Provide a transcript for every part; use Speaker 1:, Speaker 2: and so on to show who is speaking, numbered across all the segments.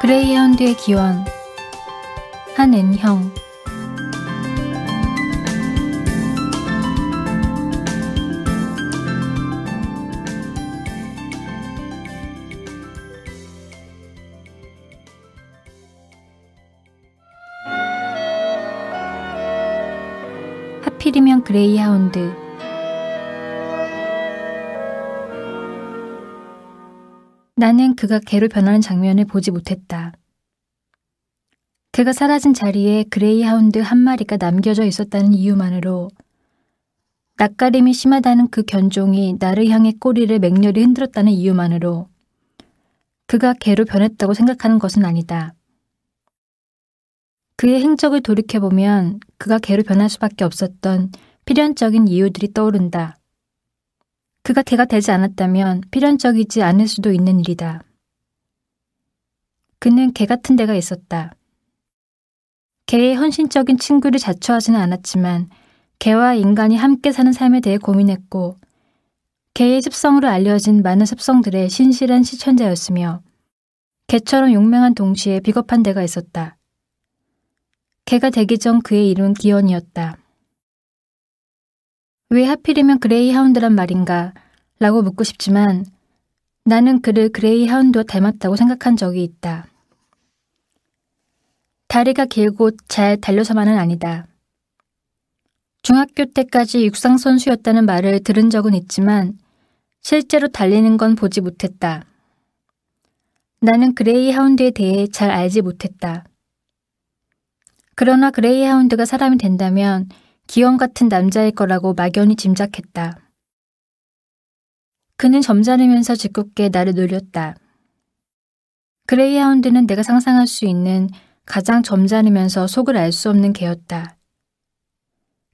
Speaker 1: 그레이하운드의 기원 한은형. 하필이면 그레이하운드. 나는 그가 개로 변하는 장면을 보지 못했다. 그가 사라진 자리에 그레이하운드 한 마리가 남겨져 있었다는 이유만으로, 낯가림이 심하다는 그 견종이 나를 향해 꼬리를 맹렬히 흔들었다는 이유만으로 그가 개로 변했다고 생각하는 것은 아니다. 그의 행적을 돌이켜보면 그가 개로 변할 수밖에 없었던 필연적인 이유들이 떠오른다. 그가 개가 되지 않았다면 필연적이지 않을 수도 있는 일이다. 그는 개 같은 데가 있었다. 개의 헌신적인 친구를 자처하지는 않았지만 개와 인간이 함께 사는 삶에 대해 고민했고, 개의 습성으로 알려진 많은 습성들의 신실한 시천자였으며 개처럼 용맹한 동시에 비겁한 데가 있었다. 개가 되기 전 그의 이름은 기원이었다. 왜 하필이면 그레이하운드란 말인가? 라고 묻고 싶지만 나는 그를 그레이하운드와 닮았다고 생각한 적이 있다. 다리가 길고 잘 달려서만은 아니다. 중학교 때까지 육상선수였다는 말을 들은 적은 있지만 실제로 달리는 건 보지 못했다. 나는 그레이하운드에 대해 잘 알지 못했다. 그러나 그레이하운드가 사람이 된다면 기원 같은 남자일 거라고 막연히 짐작했다. 그는 점잖으면서 짓궂게 나를 놀렸다. 그레이하운드는 내가 상상할 수 있는 가장 점잖으면서 속을 알 수 없는 개였다.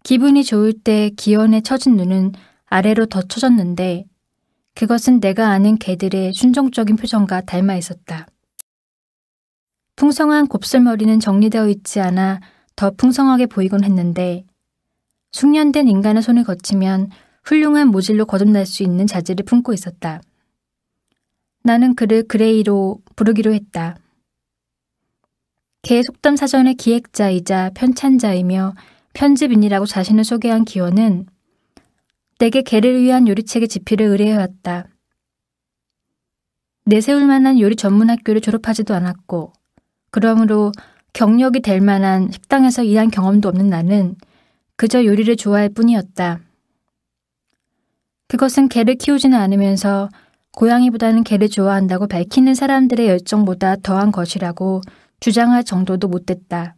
Speaker 1: 기분이 좋을 때 기원의 처진 눈은 아래로 더 처졌는데 그것은 내가 아는 개들의 순종적인 표정과 닮아 있었다. 풍성한 곱슬머리는 정리되어 있지 않아 더 풍성하게 보이곤 했는데 숙련된 인간의 손을 거치면 훌륭한 모질로 거듭날 수 있는 자질을 품고 있었다. 나는 그를 그레이로 부르기로 했다. 개 속담 사전의 기획자이자 편찬자이며 편집인이라고 자신을 소개한 기원은 내게 개를 위한 요리책의 집필을 의뢰해왔다. 내세울 만한 요리 전문 학교를 졸업하지도 않았고 그러므로 경력이 될 만한 식당에서 일한 경험도 없는 나는 그저 요리를 좋아할 뿐이었다. 그것은 개를 키우지는 않으면서 고양이보다는 개를 좋아한다고 밝히는 사람들의 열정보다 더한 것이라고 주장할 정도도 못됐다.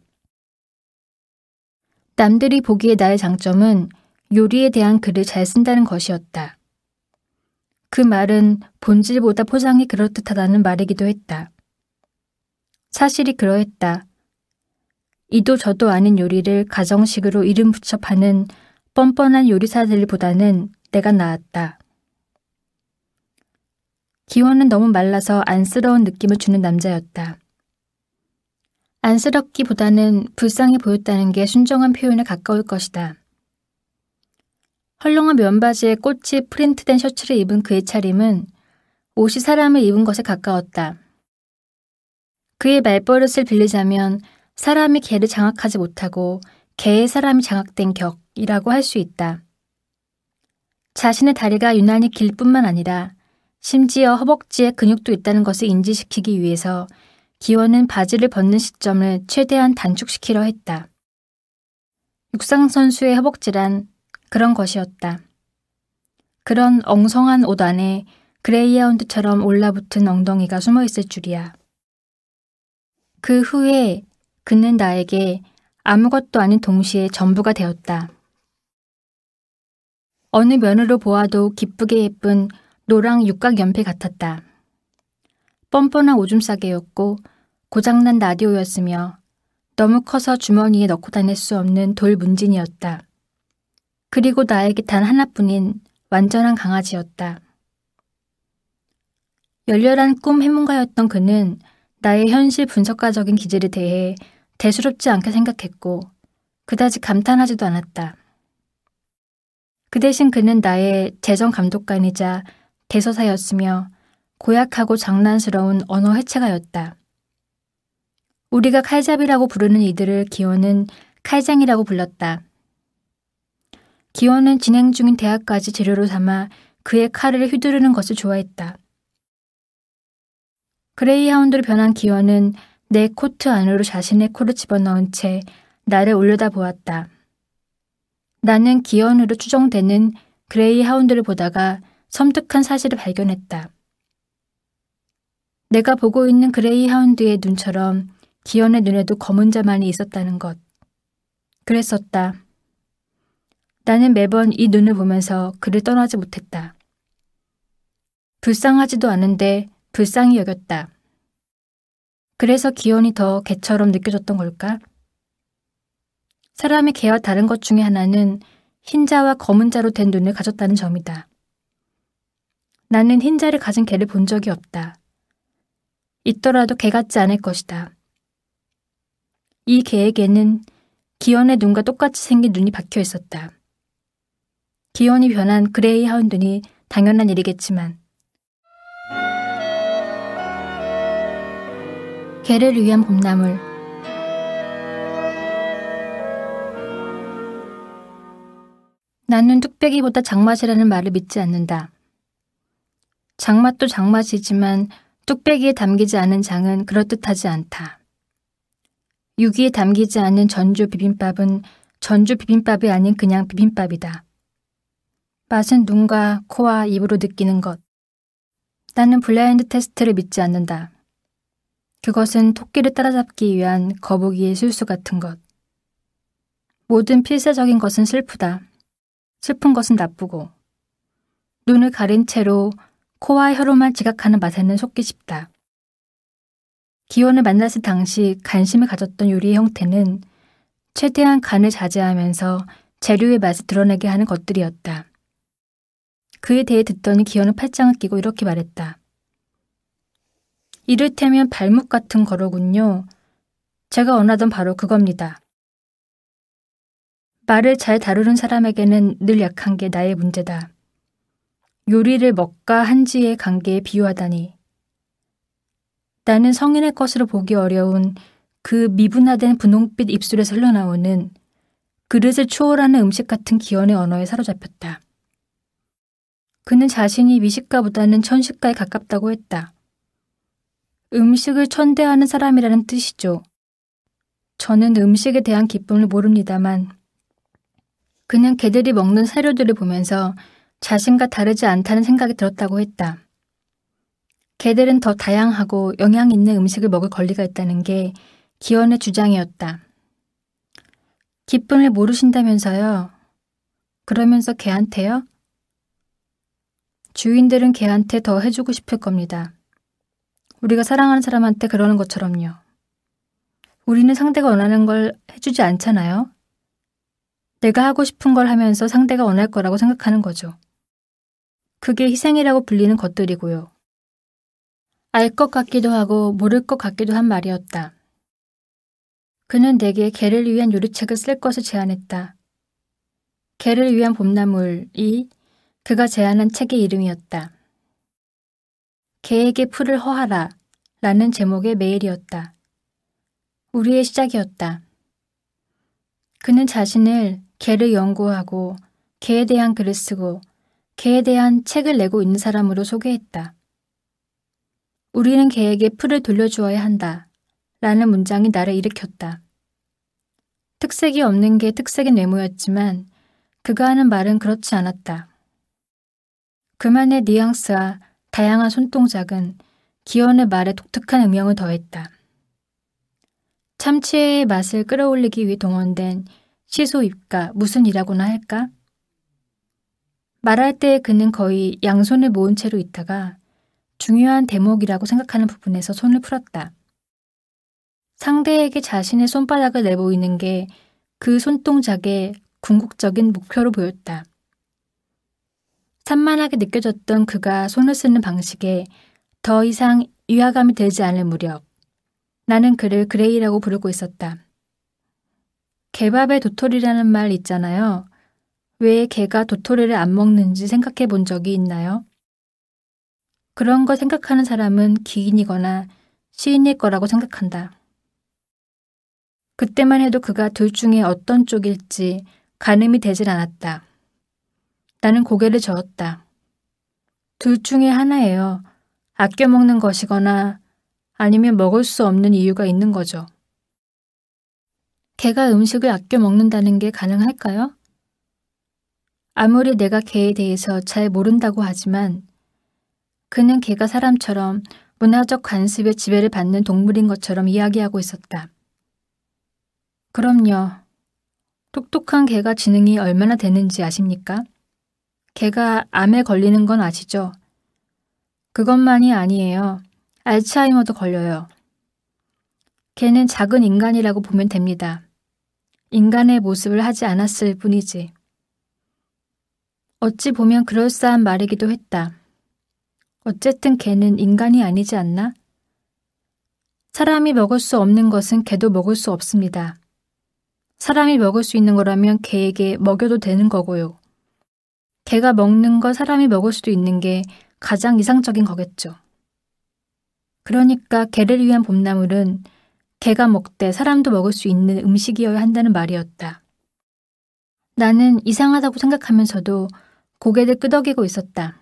Speaker 1: 남들이 보기에 나의 장점은 요리에 대한 글을 잘 쓴다는 것이었다. 그 말은 본질보다 포장이 그럴듯하다는 말이기도 했다. 사실이 그러했다. 이도 저도 아닌 요리를 가정식으로 이름 붙여 파는 뻔뻔한 요리사들보다는 내가 나았다. 기원은 너무 말라서 안쓰러운 느낌을 주는 남자였다. 안쓰럽기보다는 불쌍해 보였다는 게 순정한 표현에 가까울 것이다. 헐렁한 면바지에 꽃이 프린트된 셔츠를 입은 그의 차림은 옷이 사람을 입은 것에 가까웠다. 그의 말버릇을 빌리자면 사람이 개를 장악하지 못하고 개의 사람이 장악된 격이라고 할 수 있다. 자신의 다리가 유난히 길 뿐만 아니라 심지어 허벅지에 근육도 있다는 것을 인지시키기 위해서 기원은 바지를 벗는 시점을 최대한 단축시키려 했다. 육상선수의 허벅지란 그런 것이었다. 그런 엉성한 옷 안에 그레이하운드처럼 올라붙은 엉덩이가 숨어있을 줄이야. 그 후에 그는 나에게 아무것도 아닌 동시에 전부가 되었다. 어느 면으로 보아도 기쁘게 예쁜 노랑 육각 연필 같았다. 뻔뻔한 오줌 싸개였고 고장난 라디오였으며 너무 커서 주머니에 넣고 다닐 수 없는 돌 문진이었다. 그리고 나에게 단 하나뿐인 완전한 강아지였다. 열렬한 꿈 해몽가였던 그는 나의 현실 분석가적인 기질에 대해 대수롭지 않게 생각했고 그다지 감탄하지도 않았다. 그 대신 그는 나의 재정 감독관이자 대서사였으며 고약하고 장난스러운 언어 해체가였다. 우리가 칼잡이라고 부르는 이들을 기호는 칼장이라고 불렀다. 기호는 진행 중인 대화까지 재료로 삼아 그의 칼을 휘두르는 것을 좋아했다. 그레이하운드로 변한 기호는 내 코트 안으로 자신의 코를 집어넣은 채 나를 올려다보았다. 나는 기원으로 추정되는 그레이하운드를 보다가 섬뜩한 사실을 발견했다. 내가 보고 있는 그레이하운드의 눈처럼 기원의 눈에도 검은 자만이 있었다는 것. 그랬었다. 나는 매번 이 눈을 보면서 그를 떠나지 못했다. 불쌍하지도 않은데 불쌍히 여겼다. 그래서 기원이 더 개처럼 느껴졌던 걸까? 사람의 개와 다른 것 중에 하나는 흰자와 검은 자로 된 눈을 가졌다는 점이다. 나는 흰자를 가진 개를 본 적이 없다. 있더라도 개 같지 않을 것이다. 이 개에게는 기원의 눈과 똑같이 생긴 눈이 박혀 있었다. 기원이 변한 그레이하운드니 당연한 일이겠지만 개를 위한 봄나물. 나는 뚝배기보다 장맛이라는 말을 믿지 않는다. 장맛도 장맛이지만 뚝배기에 담기지 않은 장은 그럴듯하지 않다. 유기에 담기지 않은 전주 비빔밥은 전주 비빔밥이 아닌 그냥 비빔밥이다. 맛은 눈과 코와 입으로 느끼는 것. 나는 블라인드 테스트를 믿지 않는다. 그것은 토끼를 따라잡기 위한 거북이의 술수 같은 것. 모든 필사적인 것은 슬프다. 슬픈 것은 나쁘고 눈을 가린 채로 코와 혀로만 지각하는 맛에는 속기 쉽다. 기원을 만났을 당시 관심을 가졌던 요리의 형태는 최대한 간을 자제하면서 재료의 맛을 드러내게 하는 것들이었다. 그에 대해 듣더니 기원은 팔짱을 끼고 이렇게 말했다. 이를테면 발목 같은 거로군요. 제가 원하던 바로 그겁니다. 말을 잘 다루는 사람에게는 늘 약한 게 나의 문제다. 요리를 먹과 한지의 관계에 비유하다니. 나는 성인의 것으로 보기 어려운 그 미분화된 분홍빛 입술에서 흘러나오는 그릇을 초월하는 음식 같은 기원의 언어에 사로잡혔다. 그는 자신이 미식가보다는 천식가에 가깝다고 했다. 음식을 천대하는 사람이라는 뜻이죠. 저는 음식에 대한 기쁨을 모릅니다만 그는 개들이 먹는 사료들을 보면서 자신과 다르지 않다는 생각이 들었다고 했다. 개들은 더 다양하고 영양 있는 음식을 먹을 권리가 있다는 게 기원의 주장이었다. 기쁨을 모르신다면서요? 그러면서 개한테요? 주인들은 개한테 더 해주고 싶을 겁니다. 우리가 사랑하는 사람한테 그러는 것처럼요. 우리는 상대가 원하는 걸 해주지 않잖아요. 내가 하고 싶은 걸 하면서 상대가 원할 거라고 생각하는 거죠. 그게 희생이라고 불리는 것들이고요. 알 것 같기도 하고 모를 것 같기도 한 말이었다. 그는 내게 개를 위한 요리책을 쓸 것을 제안했다. 개를 위한 봄나물이 그가 제안한 책의 이름이었다. 개에게 풀을 허하라 라는 제목의 메일이었다. 우리의 시작이었다. 그는 자신을 개를 연구하고 개에 대한 글을 쓰고 개에 대한 책을 내고 있는 사람으로 소개했다. 우리는 개에게 풀을 돌려주어야 한다 라는 문장이 나를 일으켰다. 특색이 없는 게 특색인 외모였지만 그가 하는 말은 그렇지 않았다. 그만의 뉘앙스와 다양한 손동작은 기원의 말에 독특한 음영을 더했다. 참치의 맛을 끌어올리기 위해 동원된 시소 입가 무슨 이라고나 할까? 말할 때 그는 거의 양손을 모은 채로 있다가 중요한 대목이라고 생각하는 부분에서 손을 풀었다. 상대에게 자신의 손바닥을 내보이는 게 그 손동작의 궁극적인 목표로 보였다. 산만하게 느껴졌던 그가 손을 쓰는 방식에 더 이상 위화감이 들지 않을 무렵 나는 그를 그레이라고 부르고 있었다. 개밥에 도토리라는 말 있잖아요. 왜 개가 도토리를 안 먹는지 생각해 본 적이 있나요? 그런 걸 생각하는 사람은 기인이거나 시인일 거라고 생각한다. 그때만 해도 그가 둘 중에 어떤 쪽일지 가늠이 되질 않았다. 나는 고개를 저었다. 둘 중에 하나예요. 아껴 먹는 것이거나 아니면 먹을 수 없는 이유가 있는 거죠. 개가 음식을 아껴 먹는다는 게 가능할까요? 아무리 내가 개에 대해서 잘 모른다고 하지만 그는 개가 사람처럼 문화적 관습에 지배를 받는 동물인 것처럼 이야기하고 있었다. 그럼요. 똑똑한 개가 지능이 얼마나 되는지 아십니까? 개가 암에 걸리는 건 아시죠? 그것만이 아니에요. 알츠하이머도 걸려요. 개는 작은 인간이라고 보면 됩니다. 인간의 모습을 하지 않았을 뿐이지. 어찌 보면 그럴싸한 말이기도 했다. 어쨌든 개는 인간이 아니지 않나? 사람이 먹을 수 없는 것은 개도 먹을 수 없습니다. 사람이 먹을 수 있는 거라면 개에게 먹여도 되는 거고요. 개가 먹는 거 사람이 먹을 수도 있는 게 가장 이상적인 거겠죠. 그러니까 개를 위한 봄나물은 개가 먹되 사람도 먹을 수 있는 음식이어야 한다는 말이었다. 나는 이상하다고 생각하면서도 고개를 끄덕이고 있었다.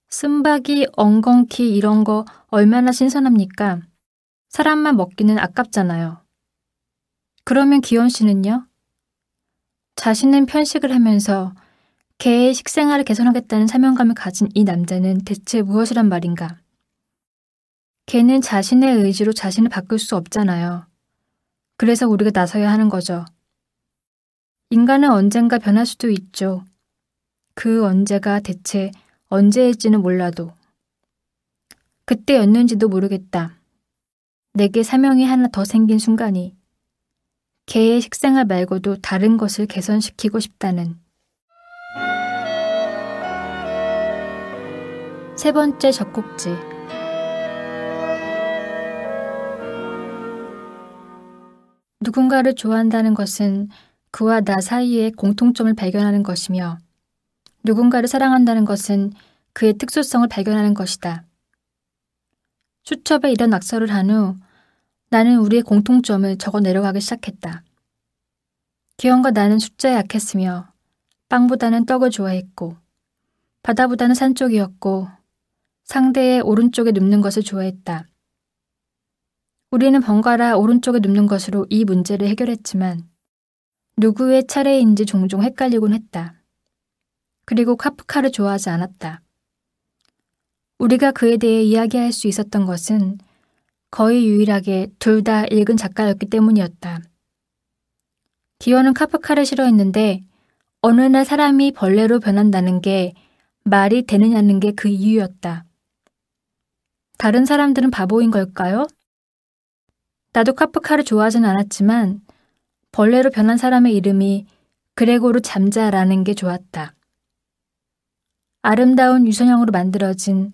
Speaker 1: 쓴바귀, 엉겅퀴 이런 거 얼마나 신선합니까? 사람만 먹기는 아깝잖아요. 그러면 기원 씨는요? 자신은 편식을 하면서 개의 식생활을 개선하겠다는 사명감을 가진 이 남자는 대체 무엇이란 말인가? 개는 자신의 의지로 자신을 바꿀 수 없잖아요. 그래서 우리가 나서야 하는 거죠. 인간은 언젠가 변할 수도 있죠. 그 언제가 대체 언제일지는 몰라도. 그때였는지도 모르겠다. 내게 사명이 하나 더 생긴 순간이. 개의 식생활 말고도 다른 것을 개선시키고 싶다는. 세 번째 젖꼭지. 누군가를 좋아한다는 것은 그와 나 사이에 공통점을 발견하는 것이며 누군가를 사랑한다는 것은 그의 특수성을 발견하는 것이다. 수첩에 이런 낙서를 한 후 나는 우리의 공통점을 적어 내려가기 시작했다. 기원과 나는 숫자에 약했으며 빵보다는 떡을 좋아했고 바다보다는 산 쪽이었고 상대의 오른쪽에 눕는 것을 좋아했다. 우리는 번갈아 오른쪽에 눕는 것으로 이 문제를 해결했지만 누구의 차례인지 종종 헷갈리곤 했다. 그리고 카프카를 좋아하지 않았다. 우리가 그에 대해 이야기할 수 있었던 것은 거의 유일하게 둘 다 읽은 작가였기 때문이었다. 기원은 카프카를 싫어했는데 어느 날 사람이 벌레로 변한다는 게 말이 되느냐는 게 그 이유였다. 다른 사람들은 바보인 걸까요? 나도 카프카를 좋아하진 않았지만 벌레로 변한 사람의 이름이 그레고르 잠자라는 게 좋았다. 아름다운 유선형으로 만들어진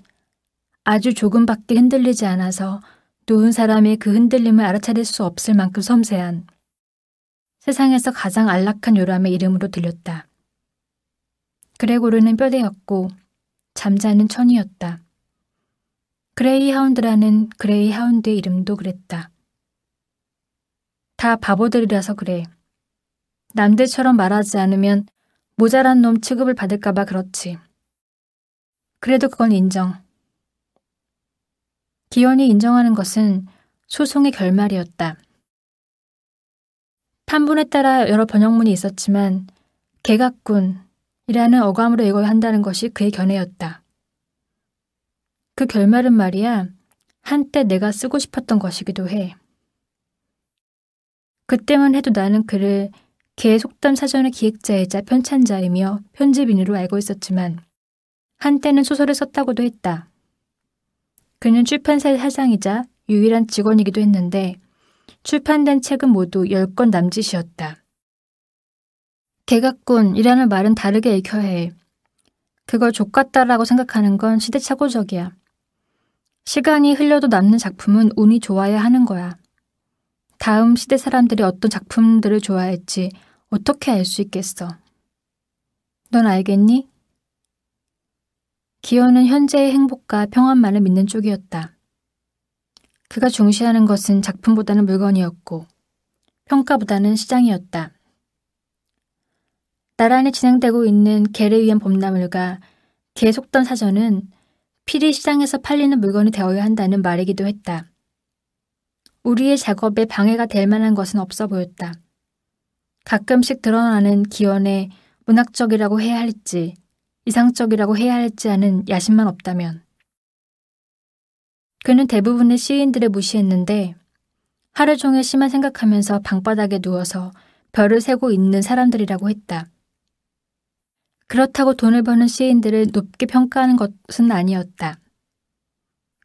Speaker 1: 아주 조금밖에 흔들리지 않아서 누운 사람의 그 흔들림을 알아차릴 수 없을 만큼 섬세한 세상에서 가장 안락한 요람의 이름으로 들렸다. 그레고르는 뼈대였고 잠자는 천이었다. 그레이하운드라는 그레이하운드의 이름도 그랬다. 다 바보들이라서 그래. 남들처럼 말하지 않으면 모자란 놈 취급을 받을까봐 그렇지. 그래도 그건 인정. 기원이 인정하는 것은 소송의 결말이었다. 판본에 따라 여러 번역문이 있었지만 개각군이라는 어감으로 읽어야 한다는 것이 그의 견해였다. 그 결말은 말이야 한때 내가 쓰고 싶었던 것이기도 해. 그때만 해도 나는 그를 개 속담 사전의 기획자이자 편찬자이며 편집인으로 알고 있었지만 한때는 소설을 썼다고도 했다. 그는 출판사의 사장이자 유일한 직원이기도 했는데 출판된 책은 모두 10권 남짓이었다. 개각군이라는 말은 다르게 읽혀야 해. 그걸 족같다라고 생각하는 건 시대착오적이야. 시간이 흘려도 남는 작품은 운이 좋아야 하는 거야. 다음 시대 사람들이 어떤 작품들을 좋아할지 어떻게 알 수 있겠어. 넌 알겠니? 기원은 현재의 행복과 평안만을 믿는 쪽이었다. 그가 중시하는 것은 작품보다는 물건이었고 평가보다는 시장이었다. 나란히 진행되고 있는 개를 위한 봄나물과 개 속던 사전은 필히 시장에서 팔리는 물건이 되어야 한다는 말이기도 했다. 우리의 작업에 방해가 될 만한 것은 없어 보였다. 가끔씩 드러나는 기원에 문학적이라고 해야 할지 이상적이라고 해야 할지 하는 야심만 없다면. 그는 대부분의 시인들을 무시했는데 하루 종일 시만 생각하면서 방바닥에 누워서 별을 세고 있는 사람들이라고 했다. 그렇다고 돈을 버는 시인들을 높게 평가하는 것은 아니었다.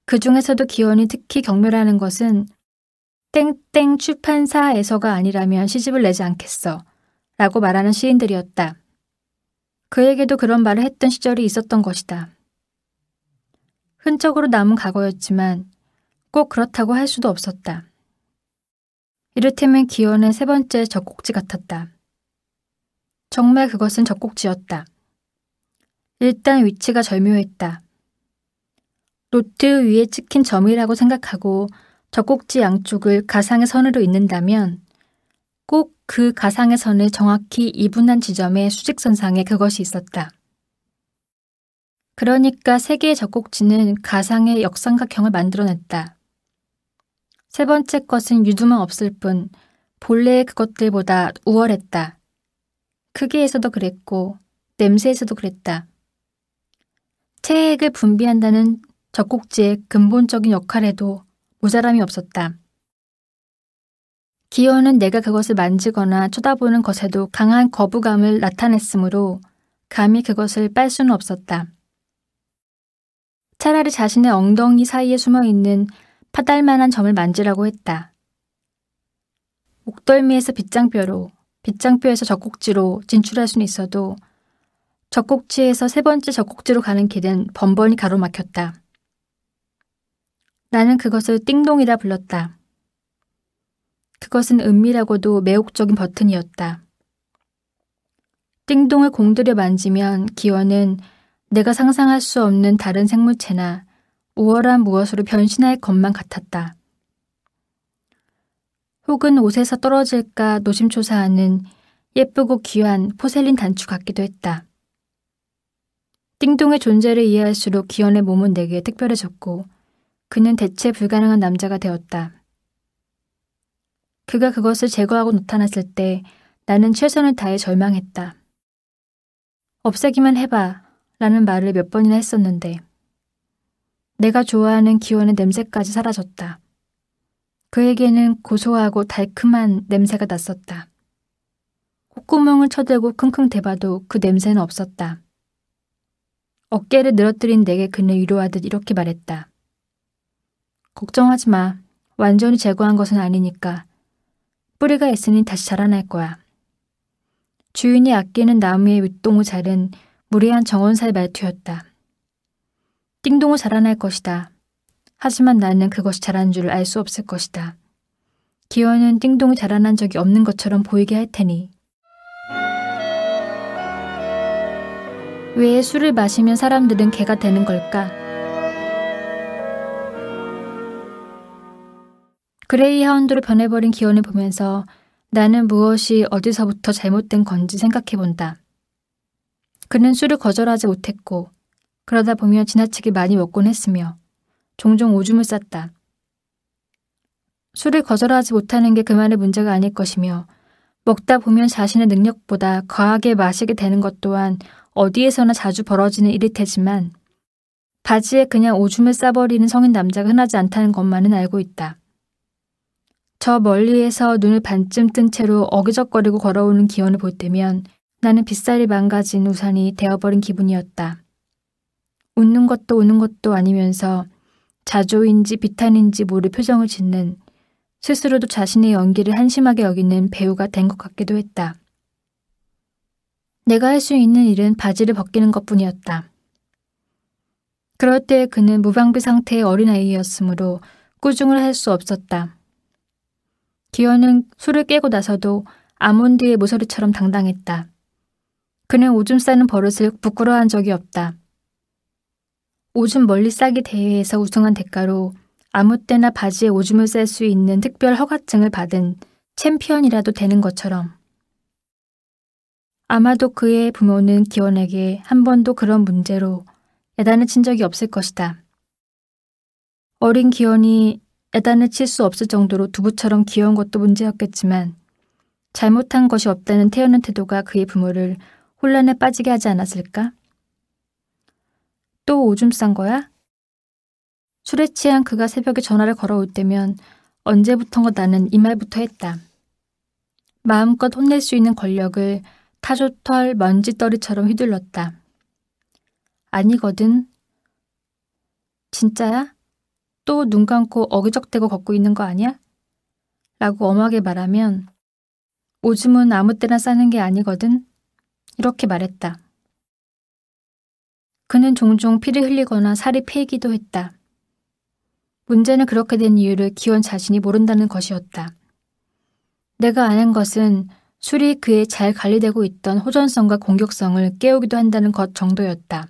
Speaker 1: 그 중에서도 기원이 특히 경멸하는 것은 땡땡 출판사에서가 아니라면 시집을 내지 않겠어 라고 말하는 시인들이었다. 그에게도 그런 말을 했던 시절이 있었던 것이다. 흔적으로 남은 과거였지만 꼭 그렇다고 할 수도 없었다. 이를테면 기원의 세 번째 젖꼭지 같았다. 정말 그것은 젖꼭지였다. 일단 위치가 절묘했다. 노트 위에 찍힌 점이라고 생각하고 젖꼭지 양쪽을 가상의 선으로 잇는다면 꼭 그 가상의 선을 정확히 이분한 지점의 수직선상에 그것이 있었다. 그러니까 세 개의 젖꼭지는 가상의 역삼각형을 만들어냈다. 세 번째 것은 유두만 없을 뿐 본래의 그것들보다 우월했다. 크기에서도 그랬고 냄새에서도 그랬다. 체액을 분비한다는 젖꼭지의 근본적인 역할에도 모자람이 없었다. 기원은 내가 그것을 만지거나 쳐다보는 것에도 강한 거부감을 나타냈으므로 감히 그것을 빨 수는 없었다. 차라리 자신의 엉덩이 사이에 숨어있는 파달만한 점을 만지라고 했다. 목덜미에서 빗장뼈로, 빗장뼈에서 젖꼭지로 진출할 수는 있어도 젖꼭지에서 세 번째 젖꼭지로 가는 길은 번번이 가로막혔다. 나는 그것을 띵동이라 불렀다. 그것은 은밀하고도 매혹적인 버튼이었다. 띵동을 공들여 만지면 기원은 내가 상상할 수 없는 다른 생물체나 우월한 무엇으로 변신할 것만 같았다. 혹은 옷에서 떨어질까 노심초사하는 예쁘고 귀한 포셀린 단추 같기도 했다. 띵동의 존재를 이해할수록 기원의 몸은 내게 특별해졌고 그는 대체 불가능한 남자가 되었다. 그가 그것을 제거하고 나타났을 때 나는 최선을 다해 절망했다. 없애기만 해봐 라는 말을 몇 번이나 했었는데 내가 좋아하는 기원의 냄새까지 사라졌다. 그에게는 고소하고 달큼한 냄새가 났었다. 콧구멍을 쳐들고 킁킁 대봐도 그 냄새는 없었다. 어깨를 늘어뜨린 내게 그는 위로하듯 이렇게 말했다. 걱정하지 마. 완전히 제거한 것은 아니니까. 뿌리가 있으니 다시 자라날 거야. 주인이 아끼는 나무의 윗동을 자른 무례한 정원사의 말투였다. 띵동은 자라날 것이다. 하지만 나는 그것이 자란 줄 알 수 없을 것이다. 기원은 띵동이 자라난 적이 없는 것처럼 보이게 할 테니. 왜 술을 마시면 사람들은 개가 되는 걸까? 그레이하운드로 변해버린 기원을 보면서 나는 무엇이 어디서부터 잘못된 건지 생각해본다. 그는 술을 거절하지 못했고 그러다 보면 지나치게 많이 먹곤 했으며 종종 오줌을 쌌다. 술을 거절하지 못하는 게 그만의 문제가 아닐 것이며 먹다 보면 자신의 능력보다 과하게 마시게 되는 것 또한 어디에서나 자주 벌어지는 일일 테지만 바지에 그냥 오줌을 싸버리는 성인 남자가 흔하지 않다는 것만은 알고 있다. 저 멀리에서 눈을 반쯤 뜬 채로 어기적거리고 걸어오는 기원을 볼 때면 나는 빗살이 망가진 우산이 되어버린 기분이었다. 웃는 것도 우는 것도 아니면서 자조인지 비탄인지 모를 표정을 짓는 스스로도 자신의 연기를 한심하게 여기는 배우가 된 것 같기도 했다. 내가 할 수 있는 일은 바지를 벗기는 것뿐이었다. 그럴 때 그는 무방비 상태의 어린아이였으므로 꾸중을 할 수 없었다. 기원은 술을 깨고 나서도 아몬드의 모서리처럼 당당했다. 그는 오줌 싸는 버릇을 부끄러워한 적이 없다. 오줌 멀리 싸기 대회에서 우승한 대가로 아무 때나 바지에 오줌을 쌀 수 있는 특별 허가증을 받은 챔피언이라도 되는 것처럼. 아마도 그의 부모는 기원에게 한 번도 그런 문제로 야단을 친 적이 없을 것이다. 어린 기원이 야단을 칠 수 없을 정도로 두부처럼 귀여운 것도 문제였겠지만 잘못한 것이 없다는 태연한 태도가 그의 부모를 혼란에 빠지게 하지 않았을까? 또 오줌 싼 거야? 술에 취한 그가 새벽에 전화를 걸어올 때면 언제부턴가 나는 이 말부터 했다. 마음껏 혼낼 수 있는 권력을 타조털 먼지떨이처럼 휘둘렀다. 아니거든. 진짜야? 또 눈 감고 어기적대고 걷고 있는 거 아니야? 라고 엄하게 말하면 오줌은 아무 때나 싸는 게 아니거든. 이렇게 말했다. 그는 종종 피를 흘리거나 살이 패이기도 했다. 문제는 그렇게 된 이유를 기원 자신이 모른다는 것이었다. 내가 아는 것은 술이 그의 잘 관리되고 있던 호전성과 공격성을 깨우기도 한다는 것 정도였다.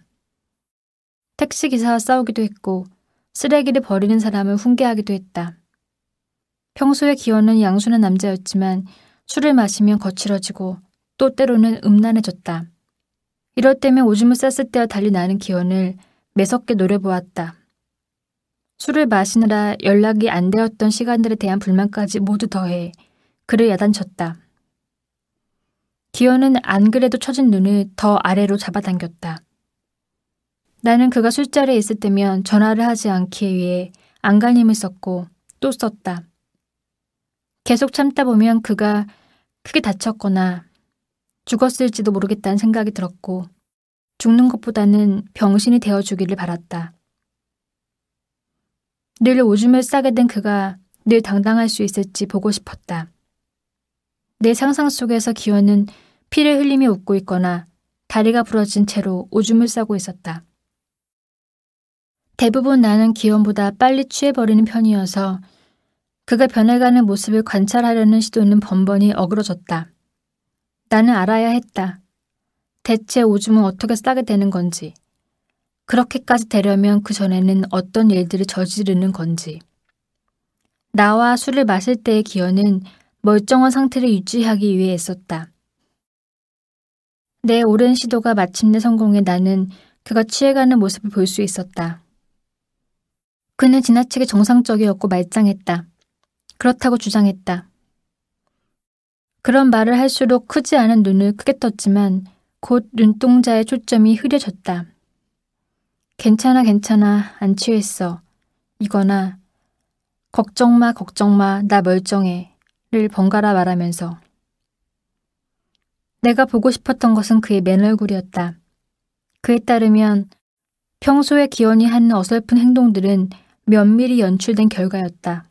Speaker 1: 택시기사와 싸우기도 했고 쓰레기를 버리는 사람을 훈계하기도 했다. 평소에 기원은 양순한 남자였지만 술을 마시면 거칠어지고 또 때로는 음란해졌다. 이럴 때면 오줌을 쌌을 때와 달리 나는 기원을 매섭게 노려보았다. 술을 마시느라 연락이 안 되었던 시간들에 대한 불만까지 모두 더해 그를 야단쳤다. 기원은 안 그래도 처진 눈을 더 아래로 잡아당겼다. 나는 그가 술자리에 있을 때면 전화를 하지 않기 위해 안간힘을 썼고 또 썼다. 계속 참다 보면 그가 크게 다쳤거나 죽었을지도 모르겠다는 생각이 들었고 죽는 것보다는 병신이 되어주기를 바랐다. 늘 오줌을 싸게 된 그가 늘 당당할 수 있을지 보고 싶었다. 내 상상 속에서 기원은 피를 흘리며 웃고 있거나 다리가 부러진 채로 오줌을 싸고 있었다. 대부분 나는 기원보다 빨리 취해버리는 편이어서 그가 변해가는 모습을 관찰하려는 시도는 번번이 어그러졌다. 나는 알아야 했다. 대체 오줌은 어떻게 싸게 되는 건지, 그렇게까지 되려면 그 전에는 어떤 일들을 저지르는 건지. 나와 술을 마실 때의 기원은 멀쩡한 상태를 유지하기 위해 애썼다. 내 오랜 시도가 마침내 성공해 나는 그가 취해가는 모습을 볼 수 있었다. 그는 지나치게 정상적이었고 말짱했다. 그렇다고 주장했다. 그런 말을 할수록 크지 않은 눈을 크게 떴지만 곧 눈동자의 초점이 흐려졌다. 괜찮아 괜찮아 안 취했어. 이거나 걱정 마 나 멀쩡해 를 번갈아 말하면서. 내가 보고 싶었던 것은 그의 맨 얼굴이었다. 그에 따르면 평소에 기원이 하는 어설픈 행동들은 면밀히 연출된 결과였다.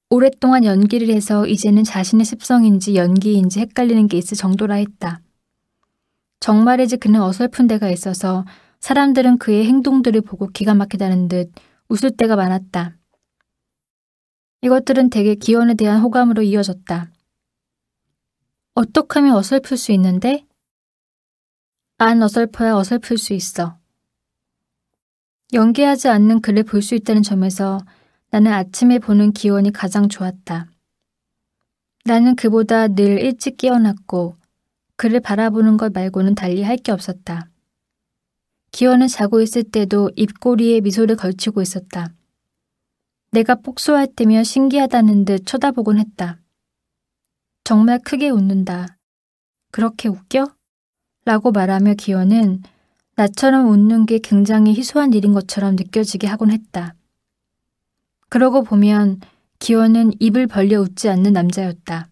Speaker 1: 오랫동안 연기를 해서 이제는 자신의 습성인지 연기인지 헷갈리는 게 있을 정도라 했다. 정말이지 그는 어설픈 데가 있어서 사람들은 그의 행동들을 보고 기가 막히다는 듯 웃을 때가 많았다. 이것들은 대개 기원에 대한 호감으로 이어졌다. 어떻게 하면 어설플 수 있는데? 안 어설퍼야 어설플 수 있어. 연기하지 않는 그를 볼 수 있다는 점에서 나는 아침에 보는 기원이 가장 좋았다. 나는 그보다 늘 일찍 깨어났고 그를 바라보는 것 말고는 달리 할 게 없었다. 기원은 자고 있을 때도 입꼬리에 미소를 걸치고 있었다. 내가 폭소할 때면 신기하다는 듯 쳐다보곤 했다. 정말 크게 웃는다. 그렇게 웃겨? 라고 말하며 기원은 나처럼 웃는 게 굉장히 희소한 일인 것처럼 느껴지게 하곤 했다. 그러고 보면 기원은 입을 벌려 웃지 않는 남자였다.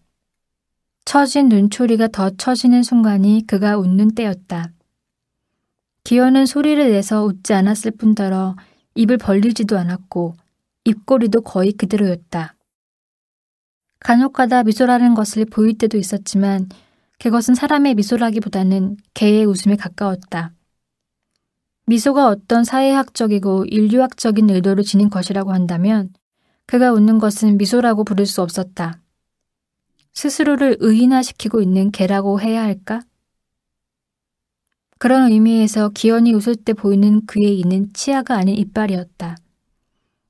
Speaker 1: 처진 눈초리가 더 처지는 순간이 그가 웃는 때였다. 기원은 소리를 내서 웃지 않았을 뿐더러 입을 벌리지도 않았고 입꼬리도 거의 그대로였다. 간혹가다 미소라는 것을 보일 때도 있었지만 그것은 사람의 미소라기보다는 개의 웃음에 가까웠다. 미소가 어떤 사회학적이고 인류학적인 의도를 지닌 것이라고 한다면 그가 웃는 것은 미소라고 부를 수 없었다. 스스로를 의인화시키고 있는 개라고 해야 할까? 그런 의미에서 기원이 웃을 때 보이는 그의 이는 치아가 아닌 이빨이었다.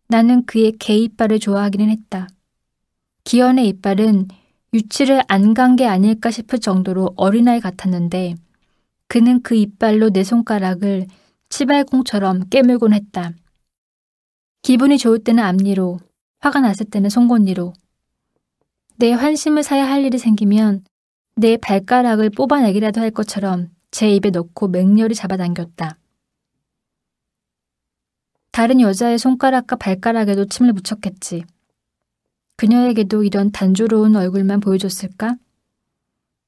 Speaker 1: 나는 그의 개 이빨을 좋아하기는 했다. 기현의 이빨은 유치를 안 간 게 아닐까 싶을 정도로 어린아이 같았는데 그는 그 이빨로 내 손가락을 치발공처럼 깨물곤 했다. 기분이 좋을 때는 앞니로, 화가 났을 때는 송곳니로. 내 환심을 사야 할 일이 생기면 내 발가락을 뽑아내기라도 할 것처럼 제 입에 넣고 맹렬히 잡아당겼다. 다른 여자의 손가락과 발가락에도 침을 묻혔겠지. 그녀에게도 이런 단조로운 얼굴만 보여줬을까?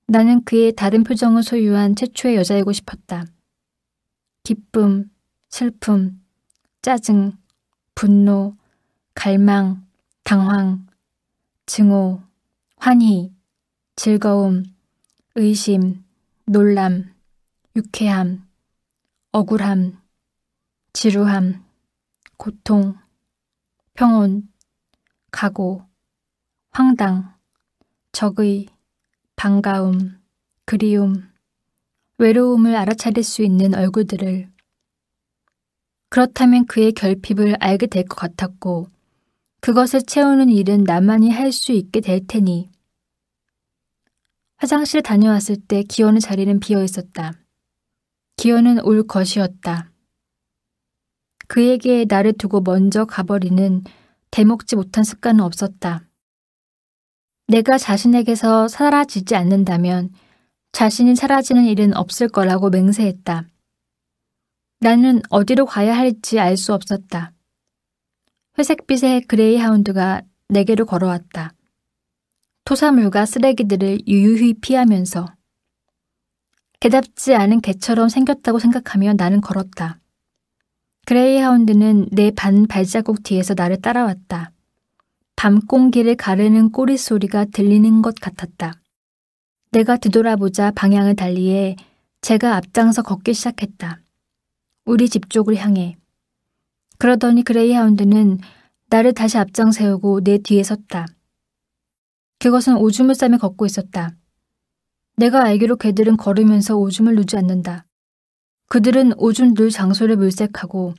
Speaker 1: 나는 그의 다른 표정을 소유한 최초의 여자이고 싶었다. 기쁨, 슬픔, 짜증, 분노, 갈망, 당황, 증오, 환희, 즐거움, 의심, 놀람, 유쾌함, 억울함, 지루함, 고통, 평온, 각오, 황당, 적의, 반가움, 그리움, 외로움을 알아차릴 수 있는 얼굴들을. 그렇다면 그의 결핍을 알게 될 것 같았고 그것을 채우는 일은 나만이 할 수 있게 될 테니. 화장실에 다녀왔을 때 기현의 자리는 비어 있었다. 기현은 올 것이었다. 그에게 나를 두고 먼저 가버리는 대먹지 못한 습관은 없었다. 내가 자신에게서 사라지지 않는다면 자신이 사라지는 일은 없을 거라고 맹세했다. 나는 어디로 가야 할지 알 수 없었다. 회색빛의 그레이하운드가 내게로 걸어왔다. 토사물과 쓰레기들을 유유히 피하면서. 개답지 않은 개처럼 생겼다고 생각하며 나는 걸었다. 그레이하운드는 내 반 발자국 뒤에서 나를 따라왔다. 밤공기를 가르는 꼬리 소리가 들리는 것 같았다. 내가 뒤돌아보자 방향을 달리해 제가 앞장서 걷기 시작했다. 우리 집 쪽을 향해. 그러더니 그레이하운드는 나를 다시 앞장 세우고 내 뒤에 섰다. 그것은 오줌을 싸며 걷고 있었다. 내가 알기로 개들은 걸으면서 오줌을 누지 않는다. 그들은 오줌 눌 장소를 물색하고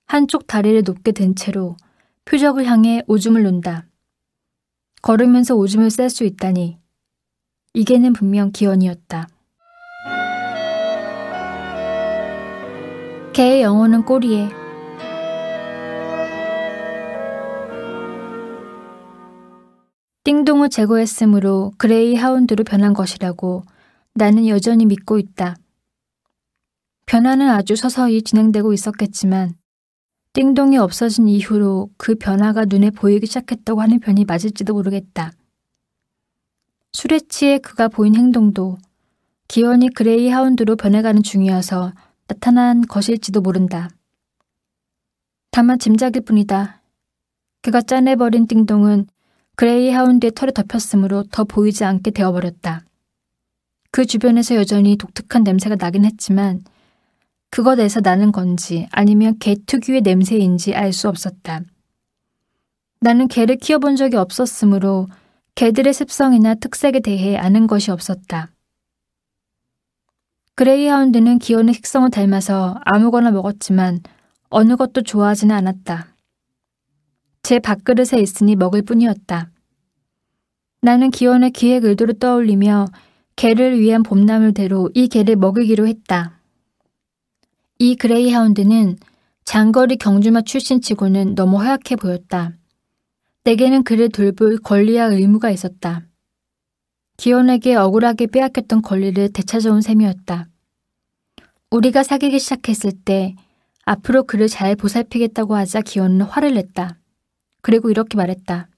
Speaker 1: 한쪽 다리를 높게 든 채로 표적을 향해 오줌을 눈다. 걸으면서 오줌을 쌀 수 있다니. 이게는 분명 기현이었다. 개의 영혼은 꼬리에. 띵동을 제거했으므로 그레이하운드로 변한 것이라고 나는 여전히 믿고 있다. 변화는 아주 서서히 진행되고 있었겠지만 띵동이 없어진 이후로 그 변화가 눈에 보이기 시작했다고 하는 편이 맞을지도 모르겠다. 술에 취해 그가 보인 행동도 기현이 그레이하운드로 변해가는 중이어서 나타난 것일지도 모른다. 다만 짐작일 뿐이다. 그가 짜내버린 띵동은 그레이하운드의 털에 덮였으므로 더 보이지 않게 되어버렸다. 그 주변에서 여전히 독특한 냄새가 나긴 했지만 그것에서 나는 건지 아니면 개 특유의 냄새인지 알 수 없었다. 나는 개를 키워본 적이 없었으므로 개들의 습성이나 특색에 대해 아는 것이 없었다. 그레이하운드는 기현의 식성을 닮아서 아무거나 먹었지만 어느 것도 좋아하지는 않았다. 제 밥그릇에 있으니 먹을 뿐이었다. 나는 기현의 기획 의도를 떠올리며 개를 위한 봄나물대로 이 개를 먹이기로 했다. 이 그레이하운드는 장거리 경주마 출신치고는 너무 허약해 보였다. 내게는 그를 돌볼 권리와 의무가 있었다. 기현에게 억울하게 빼앗겼던 권리를 되찾아온 셈이었다. 우리가 사귀기 시작했을 때 앞으로 그를 잘 보살피겠다고 하자 기현은 화를 냈다. 그리고 이렇게 말했다.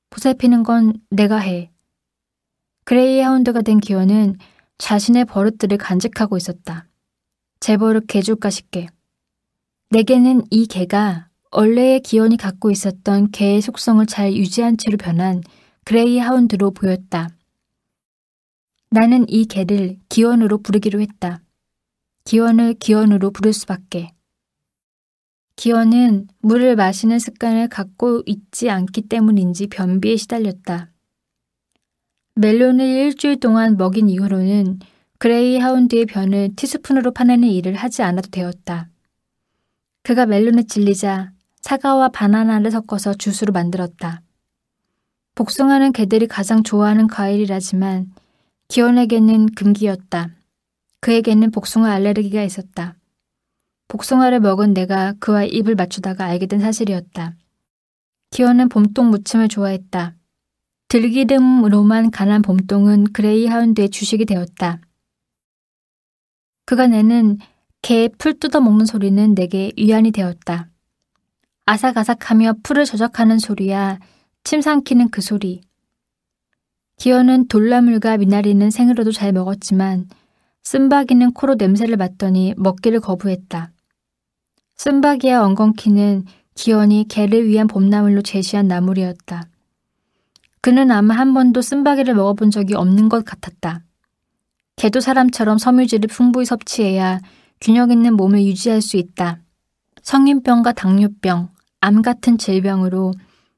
Speaker 1: 보살피는 건 내가 해. 그레이하운드가 된 기현은 자신의 버릇들을 간직하고 있었다. 제 버릇 개줄까 싶게. 내게는 이 개가 원래의 기현이 갖고 있었던 개의 속성을 잘 유지한 채로 변한 그레이하운드로 보였다. 나는 이 개를 기현으로 부르기로 했다. 기현을 기현으로 부를 수밖에. 기현은 물을 마시는 습관을 갖고 있지 않기 때문인지 변비에 시달렸다. 멜론을 일주일 동안 먹인 이후로는 그레이하운드의 변을 티스푼으로 파내는 일을 하지 않아도 되었다. 그가 멜론에 질리자 사과와 바나나를 섞어서 주스로 만들었다. 복숭아는 개들이 가장 좋아하는 과일이라지만 기원에게는 금기였다. 그에게는 복숭아 알레르기가 있었다. 복숭아를 먹은 내가 그와 입을 맞추다가 알게 된 사실이었다. 기원은 봄동 무침을 좋아했다. 들기름으로만 간한 봄동은 그레이하운드의 주식이 되었다. 그가 내는 개의 풀 뜯어먹는 소리는 내게 위안이 되었다. 아삭아삭하며 풀을 저적하는 소리야 침 삼키는 그 소리. 기원은 돌나물과 미나리는 생으로도 잘 먹었지만 쓴바귀는 코로 냄새를 맡더니 먹기를 거부했다. 쓴바귀와 엉겅퀴는 기원이 개를 위한 봄나물로 제시한 나물이었다. 그는 아마 한 번도 쓴바귀를 먹어본 적이 없는 것 같았다. 개도 사람처럼 섬유질을 풍부히 섭취해야 균형 있는 몸을 유지할 수 있다. 성인병과 당뇨병, 암 같은 질병으로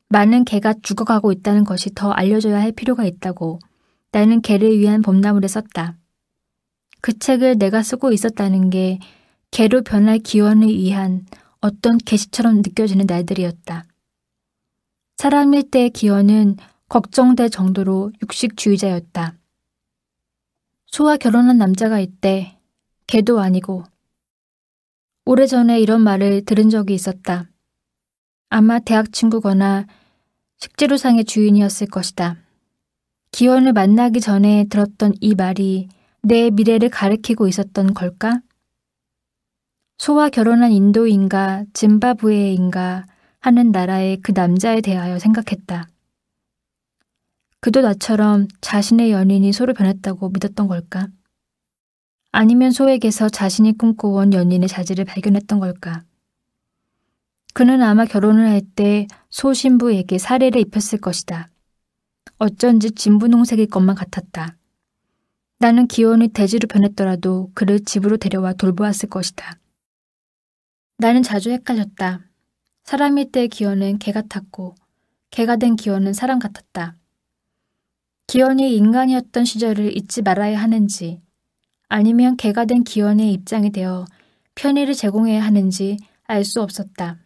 Speaker 1: 많은 개가 죽어가고 있다는 것이 더 알려져야 할 필요가 있다고 나는 개를 위한 봄나물에 썼다. 그 책을 내가 쓰고 있었다는 게 개로 변할 기원을 위한 어떤 계시처럼 느껴지는 날들이었다. 사람일 때의 기원은 걱정될 정도로 육식주의자였다. 소와 결혼한 남자가 있대. 개도 아니고. 오래전에 이런 말을 들은 적이 있었다. 아마 대학 친구거나 식재료상의 주인이었을 것이다. 기원을 만나기 전에 들었던 이 말이 내 미래를 가리키고 있었던 걸까? 소와 결혼한 인도인가 짐바브웨인가 하는 나라의 그 남자에 대하여 생각했다. 그도 나처럼 자신의 연인이 소로 변했다고 믿었던 걸까? 아니면 소에게서 자신이 꿈꿔온 연인의 자질을 발견했던 걸까? 그는 아마 결혼을 할 때 소 신부에게 사례를 입혔을 것이다. 어쩐지 진분홍색일 것만 같았다. 나는 기원이 돼지로 변했더라도 그를 집으로 데려와 돌보았을 것이다. 나는 자주 헷갈렸다. 사람일 때의 기원은 개 같았고 개가 된 기원은 사람 같았다. 기원이 인간이었던 시절을 잊지 말아야 하는지 아니면 개가 된 기원의 입장이 되어 편의를 제공해야 하는지 알 수 없었다.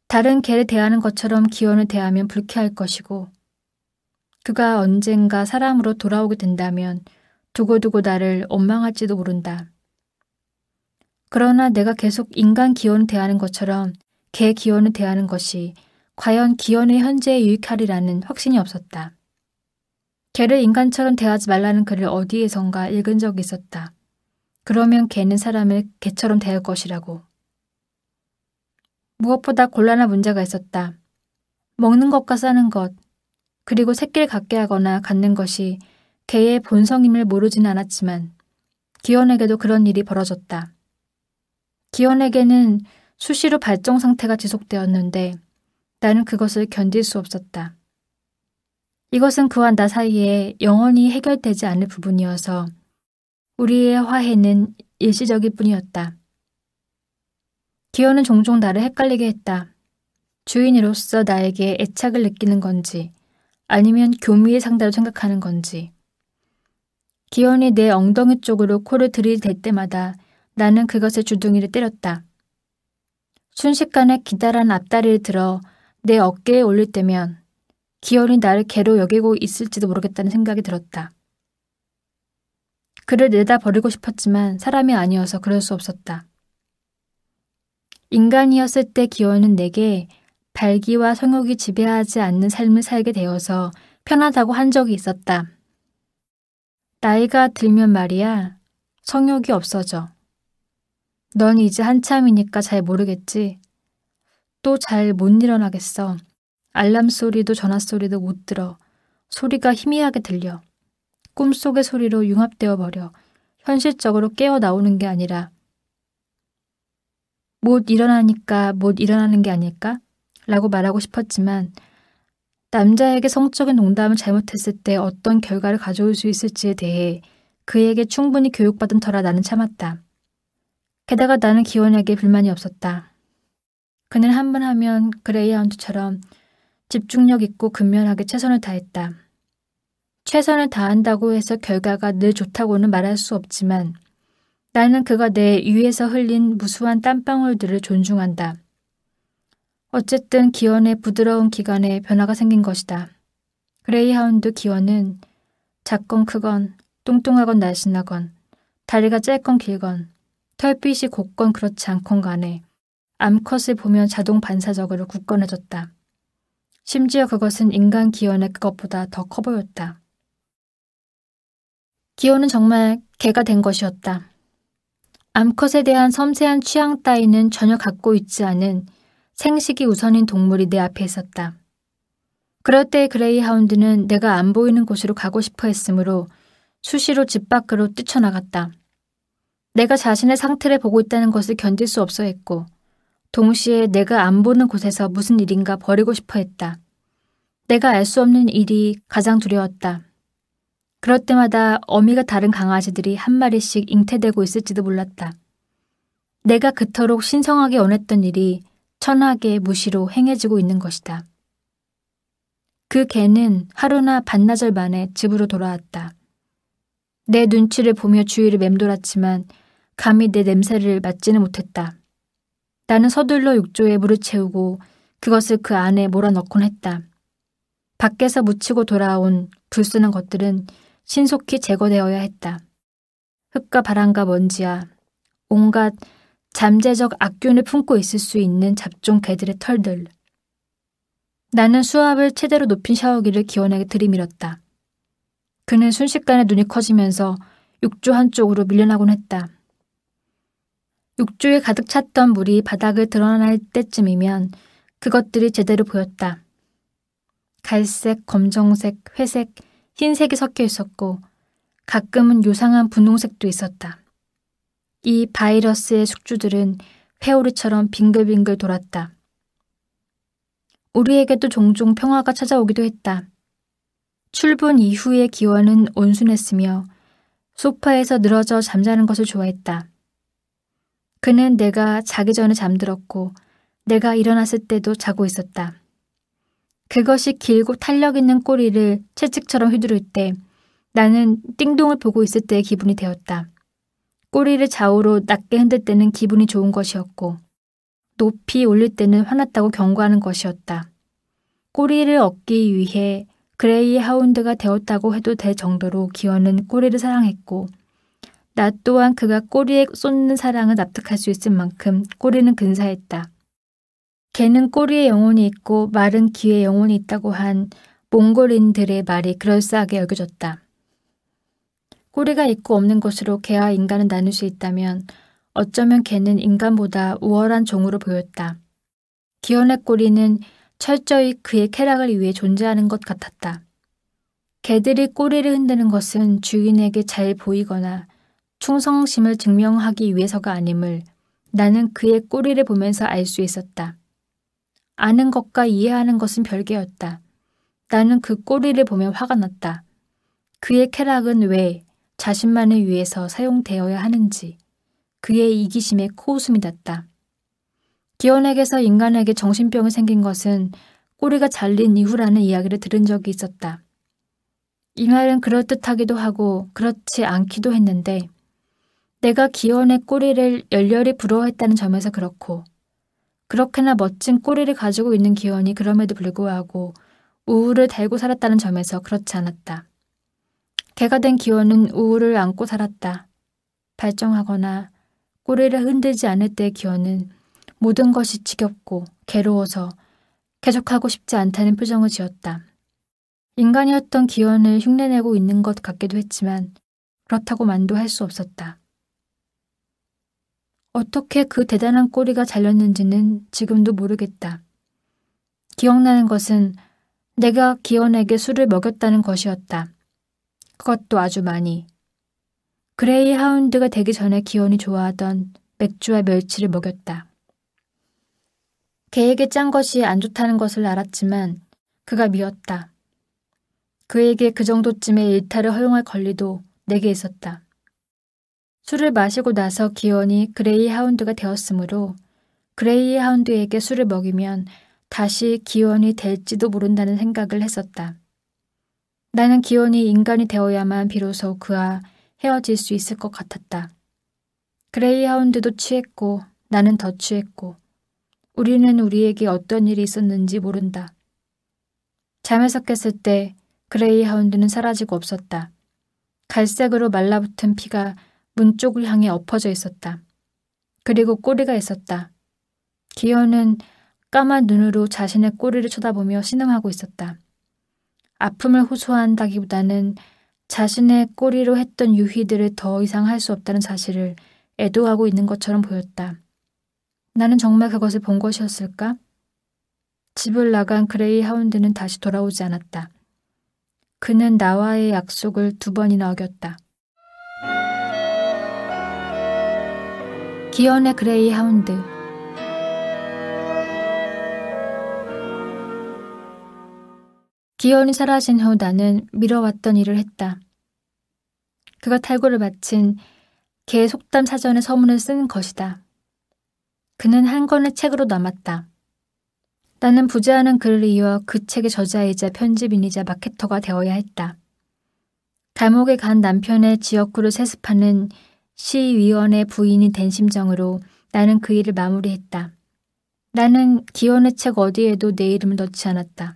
Speaker 1: 다른 개를 대하는 것처럼 기원을 대하면 불쾌할 것이고 그가 언젠가 사람으로 돌아오게 된다면 두고두고 나를 원망할지도 모른다. 그러나 내가 계속 인간 기원을 대하는 것처럼 개 기원을 대하는 것이 과연 기원의 현재에 유익하리라는 확신이 없었다. 개를 인간처럼 대하지 말라는 글을 어디에선가 읽은 적이 있었다. 그러면 개는 사람을 개처럼 대할 것이라고. 무엇보다 곤란한 문제가 있었다. 먹는 것과 싸는 것, 그리고 새끼를 갖게 하거나 갖는 것이 개의 본성임을 모르지는 않았지만 기원에게도 그런 일이 벌어졌다. 기원에게는 수시로 발정 상태가 지속되었는데 나는 그것을 견딜 수 없었다. 이것은 그와 나 사이에 영원히 해결되지 않을 부분이어서 우리의 화해는 일시적일 뿐이었다. 기원은 종종 나를 헷갈리게 했다. 주인으로서 나에게 애착을 느끼는 건지 아니면 교미의 상대로 생각하는 건지. 기원이 내 엉덩이 쪽으로 코를 들이댈 때마다 나는 그것의 주둥이를 때렸다. 순식간에 기다란 앞다리를 들어 내 어깨에 올릴 때면 기원이 나를 개로 여기고 있을지도 모르겠다는 생각이 들었다. 그를 내다 버리고 싶었지만 사람이 아니어서 그럴 수 없었다. 인간이었을 때 기원은 내게 발기와 성욕이 지배하지 않는 삶을 살게 되어서 편하다고 한 적이 있었다. 나이가 들면 말이야, 성욕이 없어져. 넌 이제 한참이니까 잘 모르겠지. 또 잘 못 일어나겠어. 알람 소리도 전화 소리도 못 들어. 소리가 희미하게 들려. 꿈속의 소리로 융합되어 버려. 현실적으로 깨어 나오는 게 아니라 못 일어나니까 못 일어나는 게 아닐까? 라고 말하고 싶었지만 남자에게 성적인 농담을 잘못했을 때 어떤 결과를 가져올 수 있을지에 대해 그에게 충분히 교육받은 터라 나는 참았다. 게다가 나는 기원에게 불만이 없었다. 그는 한 번 하면 그레이하운드처럼 집중력 있고 근면하게 최선을 다했다. 최선을 다한다고 해서 결과가 늘 좋다고는 말할 수 없지만 나는 그가 내 위에서 흘린 무수한 땀방울들을 존중한다. 어쨌든 기원의 부드러운 기관에 변화가 생긴 것이다. 그레이하운드 기원은 작건 크건 뚱뚱하건 날씬하건 다리가 짧건 길건 털빛이 곱건 그렇지 않건 간에 암컷을 보면 자동 반사적으로 굳건해졌다. 심지어 그것은 인간 기원의 그것보다 더 커 보였다. 기원은 정말 개가 된 것이었다. 암컷에 대한 섬세한 취향 따위는 전혀 갖고 있지 않은 생식이 우선인 동물이 내 앞에 있었다. 그럴 때 그레이하운드는 내가 안 보이는 곳으로 가고 싶어 했으므로 수시로 집 밖으로 뛰쳐나갔다. 내가 자신의 상태를 보고 있다는 것을 견딜 수 없어 했고 동시에 내가 안 보는 곳에서 무슨 일인가 벌이고 싶어 했다. 내가 알 수 없는 일이 가장 두려웠다. 그럴 때마다 어미가 다른 강아지들이 한 마리씩 잉태되고 있을지도 몰랐다. 내가 그토록 신성하게 원했던 일이 천하게 무시로 행해지고 있는 것이다. 그 개는 하루나 반나절 만에 집으로 돌아왔다. 내 눈치를 보며 주위를 맴돌았지만 감히 내 냄새를 맡지는 못했다. 나는 서둘러 욕조에 물을 채우고 그것을 그 안에 몰아넣곤 했다. 밖에서 묻히고 돌아온 불순한 것들은 신속히 제거되어야 했다. 흙과 바람과 먼지야 온갖 잠재적 악균을 품고 있을 수 있는 잡종 개들의 털들. 나는 수압을 최대로 높인 샤워기를 기원에게 들이밀었다. 그는 순식간에 눈이 커지면서 욕조 한쪽으로 밀려나곤 했다. 욕조에 가득 찼던 물이 바닥을 드러날 때쯤이면 그것들이 제대로 보였다. 갈색, 검정색, 회색, 흰색이 섞여 있었고 가끔은 요상한 분홍색도 있었다. 이 바이러스의 숙주들은 회오리처럼 빙글빙글 돌았다. 우리에게도 종종 평화가 찾아오기도 했다. 출분 이후의 기원은 온순했으며 소파에서 늘어져 잠자는 것을 좋아했다. 그는 내가 자기 전에 잠들었고 내가 일어났을 때도 자고 있었다. 그것이 길고 탄력 있는 꼬리를 채찍처럼 휘두를 때 나는 띵동을 보고 있을 때의 기분이 되었다. 꼬리를 좌우로 낮게 흔들 때는 기분이 좋은 것이었고 높이 올릴 때는 화났다고 경고하는 것이었다. 꼬리를 얻기 위해 그레이하운드가 되었다고 해도 될 정도로 기원은 꼬리를 사랑했고 나 또한 그가 꼬리에 쏟는 사랑을 납득할 수 있을 만큼 꼬리는 근사했다. 개는 꼬리에 영혼이 있고 말은 귀에 영혼이 있다고 한 몽골인들의 말이 그럴싸하게 여겨졌다. 꼬리가 있고 없는 것으로 개와 인간은 나눌 수 있다면 어쩌면 개는 인간보다 우월한 종으로 보였다. 기원의 꼬리는 철저히 그의 쾌락을 위해 존재하는 것 같았다. 개들이 꼬리를 흔드는 것은 주인에게 잘 보이거나 충성심을 증명하기 위해서가 아님을 나는 그의 꼬리를 보면서 알 수 있었다. 아는 것과 이해하는 것은 별개였다. 나는 그 꼬리를 보며 화가 났다. 그의 쾌락은 왜 자신만을 위해서 사용되어야 하는지 그의 이기심에 코웃음이 났다. 기원에게서 인간에게 정신병이 생긴 것은 꼬리가 잘린 이후라는 이야기를 들은 적이 있었다. 이 말은 그럴듯하기도 하고 그렇지 않기도 했는데 내가 기원의 꼬리를 열렬히 부러워했다는 점에서 그렇고 그렇게나 멋진 꼬리를 가지고 있는 기원이 그럼에도 불구하고 우울을 달고 살았다는 점에서 그렇지 않았다. 개가 된 기원은 우울을 안고 살았다. 발정하거나 꼬리를 흔들지 않을 때의 기원은 모든 것이 지겹고 괴로워서 계속하고 싶지 않다는 표정을 지었다. 인간이었던 기원을 흉내내고 있는 것 같기도 했지만 그렇다고 만도할 수 없었다. 어떻게 그 대단한 꼬리가 잘렸는지는 지금도 모르겠다. 기억나는 것은 내가 기원에게 술을 먹였다는 것이었다. 그것도 아주 많이. 그레이하운드가 되기 전에 기원이 좋아하던 맥주와 멸치를 먹였다. 개에게 짠 것이 안 좋다는 것을 알았지만 그가 미웠다. 그에게 그 정도쯤의 일탈을 허용할 권리도 내게 있었다. 술을 마시고 나서 기원이 그레이하운드가 되었으므로 그레이하운드에게 술을 먹이면 다시 기원이 될지도 모른다는 생각을 했었다. 나는 기원이 인간이 되어야만 비로소 그와 헤어질 수 있을 것 같았다. 그레이하운드도 취했고 나는 더 취했고 우리는 우리에게 어떤 일이 있었는지 모른다. 잠에서 깼을 때 그레이하운드는 사라지고 없었다. 갈색으로 말라붙은 피가 문 쪽을 향해 엎어져 있었다. 그리고 꼬리가 있었다. 기어는 까만 눈으로 자신의 꼬리를 쳐다보며 신음하고 있었다. 아픔을 호소한다기보다는 자신의 꼬리로 했던 유희들을 더 이상 할 수 없다는 사실을 애도하고 있는 것처럼 보였다. 나는 정말 그것을 본 것이었을까? 집을 나간 그레이하운드는 다시 돌아오지 않았다. 그는 나와의 약속을 2번이나 어겼다. 기현의 그레이하운드. 기현이 사라진 후 나는 미뤄왔던 일을 했다. 그가 탈구를 마친 개 속담 사전의 서문을 쓴 것이다. 그는 한 권의 책으로 남았다. 나는 부재하는 글을 이어 그 책의 저자이자 편집인이자 마케터가 되어야 했다. 감옥에 간 남편의 지역구를 세습하는 시위원의 부인이 된 심정으로 나는 그 일을 마무리했다. 나는 기현의 책 어디에도 내 이름을 넣지 않았다.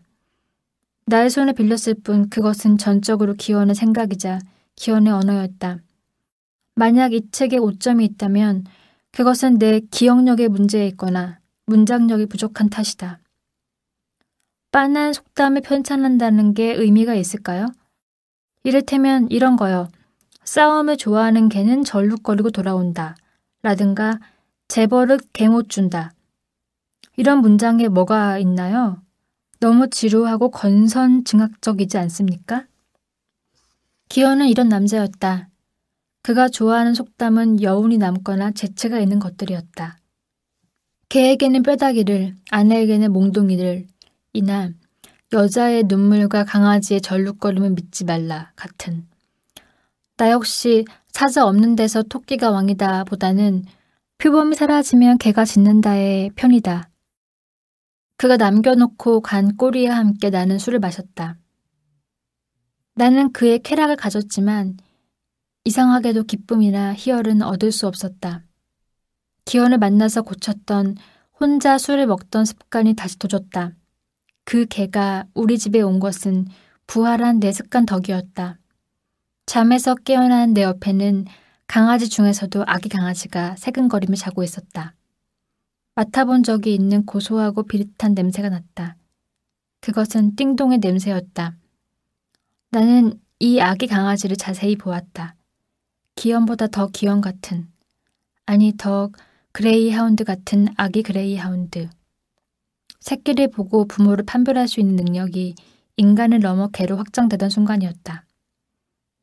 Speaker 1: 나의 손을 빌렸을 뿐 그것은 전적으로 기현의 생각이자 기현의 언어였다. 만약 이 책에 오점이 있다면 그것은 내 기억력의 문제에 있거나 문장력이 부족한 탓이다. 빤한 속담을 편찬한다는 게 의미가 있을까요? 이를테면 이런 거요. 싸움을 좋아하는 개는 절룩거리고 돌아온다. 라든가 재벌은 개 못 준다. 이런 문장에 뭐가 있나요? 너무 지루하고 건선징악적이지 않습니까? 기현은 이런 남자였다. 그가 좋아하는 속담은 여운이 남거나 재치가 있는 것들이었다. 개에게는 뼈다귀를, 아내에게는 몽둥이를, 이나 여자의 눈물과 강아지의 절룩거림을 믿지 말라 같은. 나 역시 사자 없는 데서 토끼가 왕이다 보다는 표범이 사라지면 개가 짖는다의 편이다. 그가 남겨놓고 간 꼬리와 함께 나는 술을 마셨다. 나는 그의 쾌락을 가졌지만 이상하게도 기쁨이나 희열은 얻을 수 없었다. 기현을 만나서 고쳤던 혼자 술을 먹던 습관이 다시 도졌다. 그 개가 우리 집에 온 것은 부활한 내 습관 덕이었다. 잠에서 깨어난 내 옆에는 강아지 중에서도 아기 강아지가 새근거리며 자고 있었다. 맡아본 적이 있는 고소하고 비릿한 냄새가 났다. 그것은 띵동의 냄새였다. 나는 이 아기 강아지를 자세히 보았다. 기현보다 더 기현 같은, 아니 더 그레이하운드 같은 아기 그레이하운드. 새끼를 보고 부모를 판별할 수 있는 능력이 인간을 넘어 개로 확장되던 순간이었다.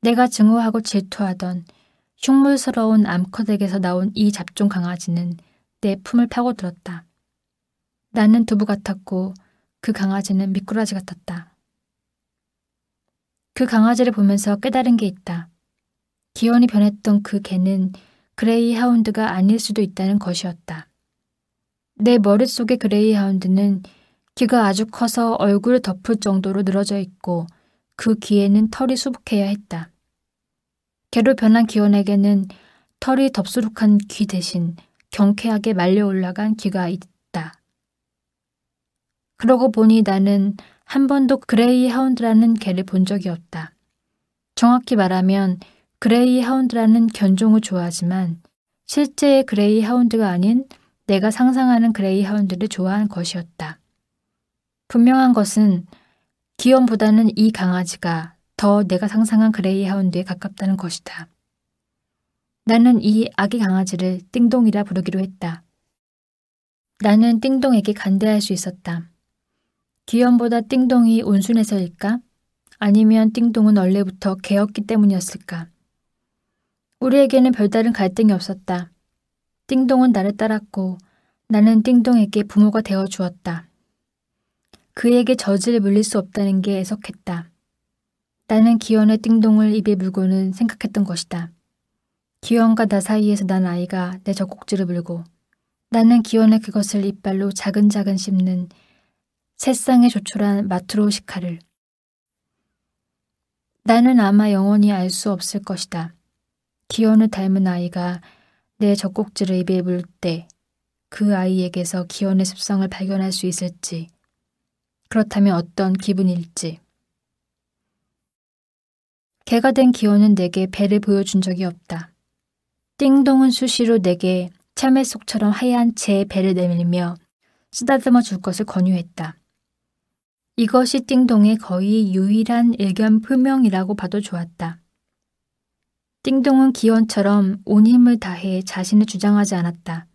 Speaker 1: 내가 증오하고 질투하던 흉물스러운 암컷에게서 나온 이 잡종 강아지는 내 품을 파고들었다. 나는 두부 같았고 그 강아지는 미꾸라지 같았다. 그 강아지를 보면서 깨달은 게 있다. 기현이 변했던 그 개는 그레이하운드가 아닐 수도 있다는 것이었다. 내 머릿속의 그레이하운드는 귀가 아주 커서 얼굴을 덮을 정도로 늘어져 있고 그 귀에는 털이 수북해야 했다. 개로 변한 기현에게는 털이 덥수룩한 귀 대신 경쾌하게 말려 올라간 귀가 있다. 그러고 보니 나는 한 번도 그레이하운드라는 개를 본 적이 없다. 정확히 말하면 그레이하운드라는 견종을 좋아하지만 실제의 그레이하운드가 아닌 내가 상상하는 그레이하운드를 좋아한 것이었다. 분명한 것은 기현보다는 이 강아지가 더 내가 상상한 그레이하운드에 가깝다는 것이다. 나는 이 아기 강아지를 띵동이라 부르기로 했다. 나는 띵동에게 간대할 수 있었다. 기현보다 띵동이 온순해서일까? 아니면 띵동은 원래부터 개였기 때문이었을까? 우리에게는 별다른 갈등이 없었다. 띵동은 나를 따랐고 나는 띵동에게 부모가 되어 주었다. 그에게 저지를 물릴 수 없다는 게 애석했다. 나는 기현의 띵동을 입에 물고는 생각했던 것이다. 기현과 나 사이에서 난 아이가 내 젖꼭지를 물고 나는 기현의 그것을 이빨로 자근자근 씹는 새쌍의 조촐한 마트로시카를. 나는 아마 영원히 알 수 없을 것이다. 기현을 닮은 아이가 내 젖꼭지를 입에 물 때 그 아이에게서 기원의 습성을 발견할 수 있을지, 그렇다면 어떤 기분일지. 개가 된 기원은 내게 배를 보여준 적이 없다. 띵동은 수시로 내게 참외 속처럼 하얀 제 배를 내밀며 쓰다듬어 줄 것을 권유했다. 이것이 띵동의 거의 유일한 의견 표명이라고 봐도 좋았다. 띵동은 기원처럼 온 힘을 다해 자신을 주장하지 않았다.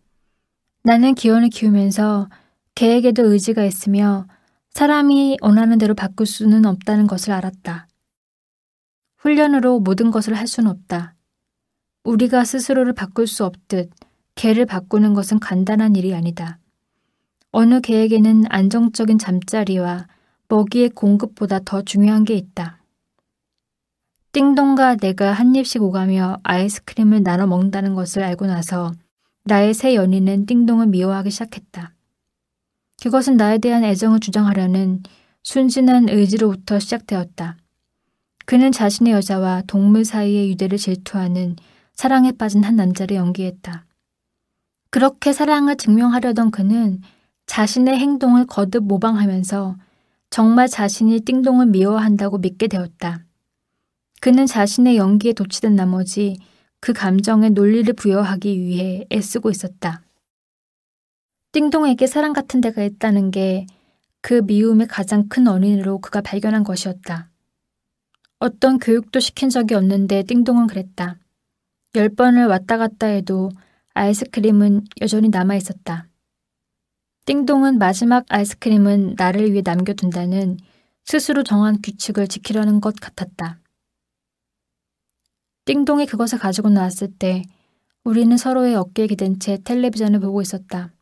Speaker 1: 나는 기원을 키우면서 개에게도 의지가 있으며 사람이 원하는 대로 바꿀 수는 없다는 것을 알았다. 훈련으로 모든 것을 할 수는 없다. 우리가 스스로를 바꿀 수 없듯 개를 바꾸는 것은 간단한 일이 아니다. 어느 개에게는 안정적인 잠자리와 먹이의 공급보다 더 중요한 게 있다. 띵동과 내가 한 입씩 오가며 아이스크림을 나눠 먹는다는 것을 알고 나서 나의 새 연인은 띵동을 미워하기 시작했다. 그것은 나에 대한 애정을 주장하려는 순진한 의지로부터 시작되었다. 그는 자신의 여자와 동물 사이의 유대를 질투하는 사랑에 빠진 한 남자를 연기했다. 그렇게 사랑을 증명하려던 그는 자신의 행동을 거듭 모방하면서 정말 자신이 띵동을 미워한다고 믿게 되었다. 그는 자신의 연기에 도취된 나머지 그 감정에 논리를 부여하기 위해 애쓰고 있었다. 띵동에게 사랑 같은 데가 있다는 게 그 미움의 가장 큰 원인으로 그가 발견한 것이었다. 어떤 교육도 시킨 적이 없는데 띵동은 그랬다. 10번을 왔다 갔다 해도 아이스크림은 여전히 남아있었다. 띵동은 마지막 아이스크림은 나를 위해 남겨둔다는 스스로 정한 규칙을 지키려는 것 같았다. 띵동이 그것을 가지고 나왔을 때 우리는 서로의 어깨에 기댄 채 텔레비전을 보고 있었다.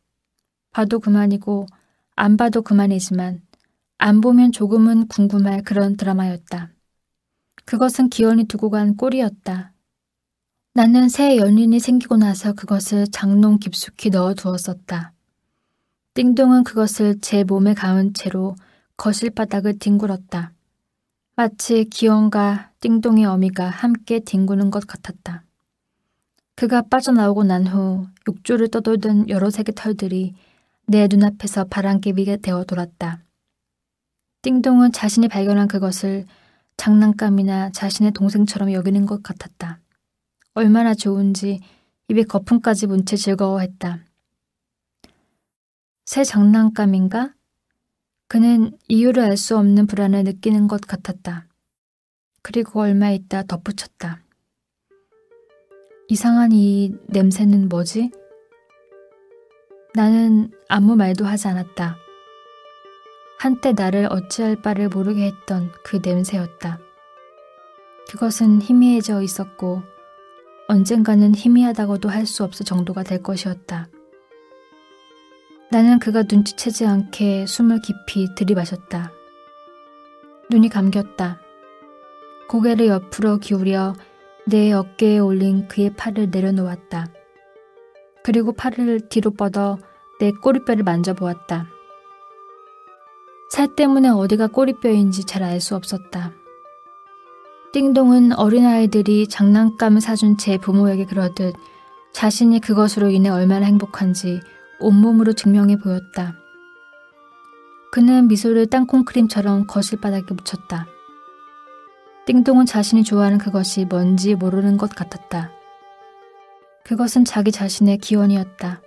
Speaker 1: 봐도 그만이고 안 봐도 그만이지만 안 보면 조금은 궁금할 그런 드라마였다. 그것은 기원이 두고 간 꼴이었다. 나는 새 연인이 생기고 나서 그것을 장롱 깊숙이 넣어두었었다. 띵동은 그것을 제 몸에 감은 채로 거실 바닥을 뒹굴었다. 마치 기원과 띵동의 어미가 함께 뒹구는 것 같았다. 그가 빠져나오고 난 후 욕조를 떠돌던 여러 색의 털들이 내 눈앞에서 바람개비가 되어 돌았다. 띵동은 자신이 발견한 그것을 장난감이나 자신의 동생처럼 여기는 것 같았다. 얼마나 좋은지 입에 거품까지 문 채 즐거워했다. 새 장난감인가? 그는 이유를 알 수 없는 불안을 느끼는 것 같았다. 그리고 얼마 있다 덧붙였다. 이상한 이 냄새는 뭐지? 나는 아무 말도 하지 않았다. 한때 나를 어찌할 바를 모르게 했던 그 냄새였다. 그것은 희미해져 있었고 언젠가는 희미하다고도 할 수 없을 정도가 될 것이었다. 나는 그가 눈치채지 않게 숨을 깊이 들이마셨다. 눈이 감겼다. 고개를 옆으로 기울여 내 어깨에 올린 그의 팔을 내려놓았다. 그리고 팔을 뒤로 뻗어 내 꼬리뼈를 만져보았다. 살 때문에 어디가 꼬리뼈인지 잘 알 수 없었다. 띵동은 어린아이들이 장난감을 사준 제 부모에게 그러듯 자신이 그것으로 인해 얼마나 행복한지 온몸으로 증명해 보였다. 그는 미소를 땅콩크림처럼 거실 바닥에 묻혔다. 띵동은 자신이 좋아하는 그것이 뭔지 모르는 것 같았다. 그것은 자기 자신의 기원이었다.